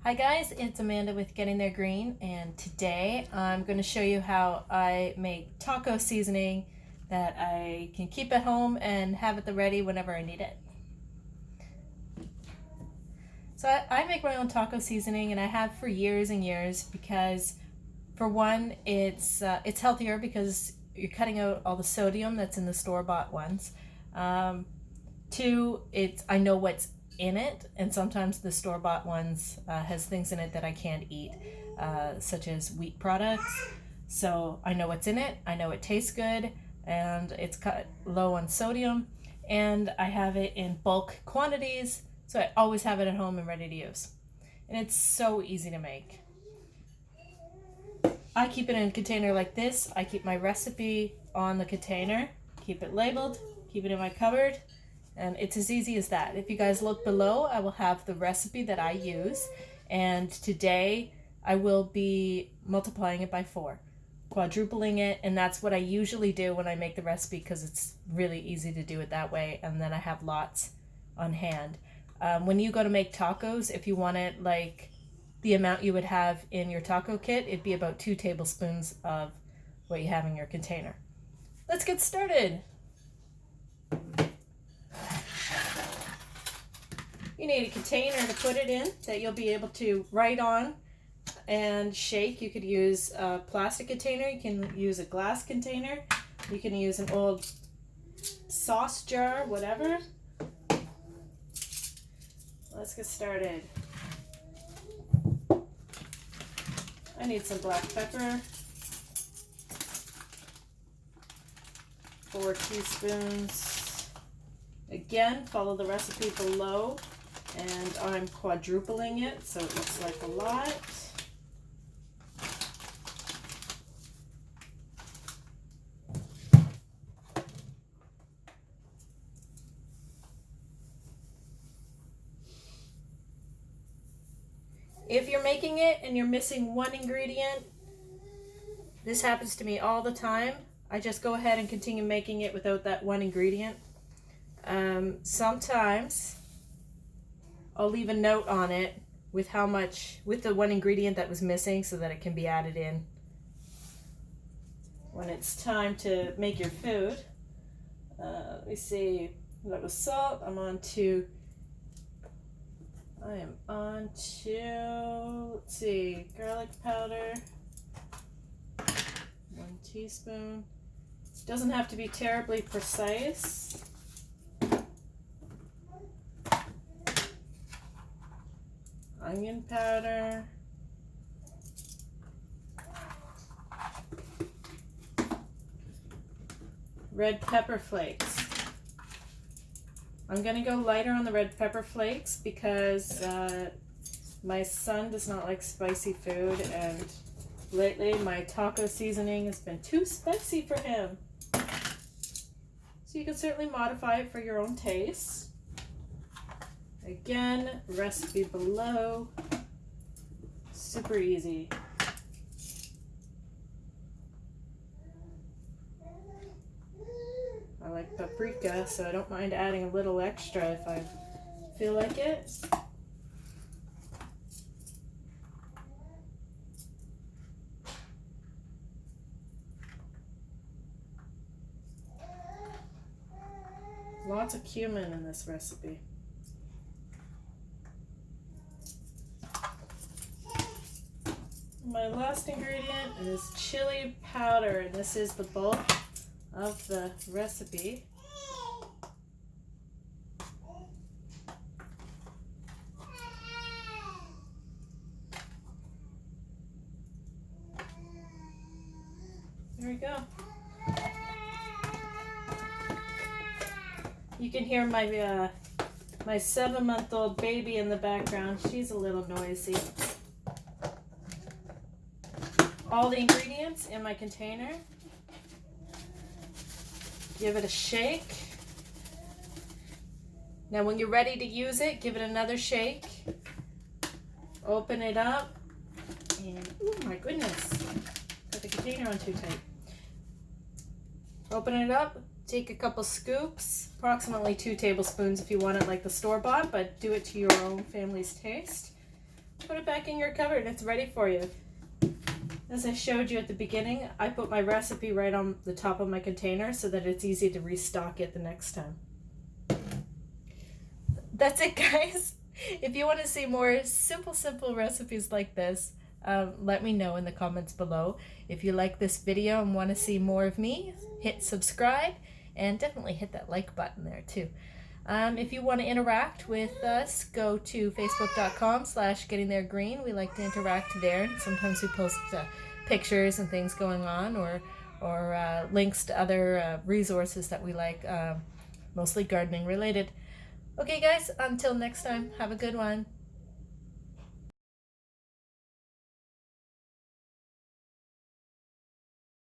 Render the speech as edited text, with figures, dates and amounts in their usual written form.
Hi guys, it's Amanda with Getting There Green, and today I'm going to show you how I make taco seasoning that I can keep at home and have at the ready whenever I need it. So I make my own taco seasoning, and I have for years and years because, for one, it's healthier because you're cutting out all the sodium that's in the store-bought ones. Two, I know what's in it, and sometimes the store-bought ones has things in it that I can't eat, such as wheat products. So I know what's in it, I know it tastes good, and it's cut low on sodium, and I have it in bulk quantities, so I always have it at home and ready to use. And it's so easy to make. I keep it in a container like this. I keep my recipe on the container, keep it labeled, keep it in my cupboard. And it's as easy as that. If you guys look below, I will have the recipe that I use. And today I will be multiplying it by 4, quadrupling it. And that's what I usually do when I make the recipe because it's really easy to do it that way. And then I have lots on hand. When you go to make tacos, if you want it like the amount you would have in your taco kit, it'd be about 2 tablespoons of what you have in your container. Let's get started. You need a container to put it in that you'll be able to write on and shake. You could use a plastic container, you can use a glass container, you can use an old sauce jar, whatever. Let's get started. I need some black pepper, 4 teaspoons. Again, follow the recipe below. And I'm quadrupling it, so it looks like a lot. If you're making it and you're missing one ingredient, this happens to me all the time. I just go ahead and continue making it without that one ingredient. Sometimes I'll leave a note on it with with the one ingredient that was missing so that it can be added in when it's time to make your food. Let me see, that was salt. I am on to, let's see, garlic powder, 1 teaspoon. Doesn't have to be terribly precise. Onion powder, red pepper flakes. I'm going to go lighter on the red pepper flakes because my son does not like spicy food, and lately my taco seasoning has been too spicy for him. So you can certainly modify it for your own taste. Again, recipe below. Super easy. I like paprika, so I don't mind adding a little extra if I feel like it. Lots of cumin in this recipe. My last ingredient is chili powder, and this is the bulk of the recipe. There we go. You can hear my 7-month-old baby in the background. She's a little noisy. All the ingredients in my container. Give it a shake. Now when you're ready to use it, give it another shake. Open it up. And, oh my goodness, got the container on too tight. Open it up, take a couple scoops, approximately 2 tablespoons if you want it like the store-bought, but do it to your own family's taste. put it back in your cupboard. It's ready for you. As I showed you at the beginning, I put my recipe right on the top of my container so that it's easy to restock it the next time. That's it, guys. If you want to see more simple recipes like this, let me know in the comments below. If you like this video and want to see more of me, hit subscribe and definitely hit that like button there too. If you want to interact with us, go to facebook.com/gettingtheregreen. We like to interact there. Sometimes we post pictures and things going on, or links to other resources that we like, mostly gardening related. Okay guys, until next time, have a good one.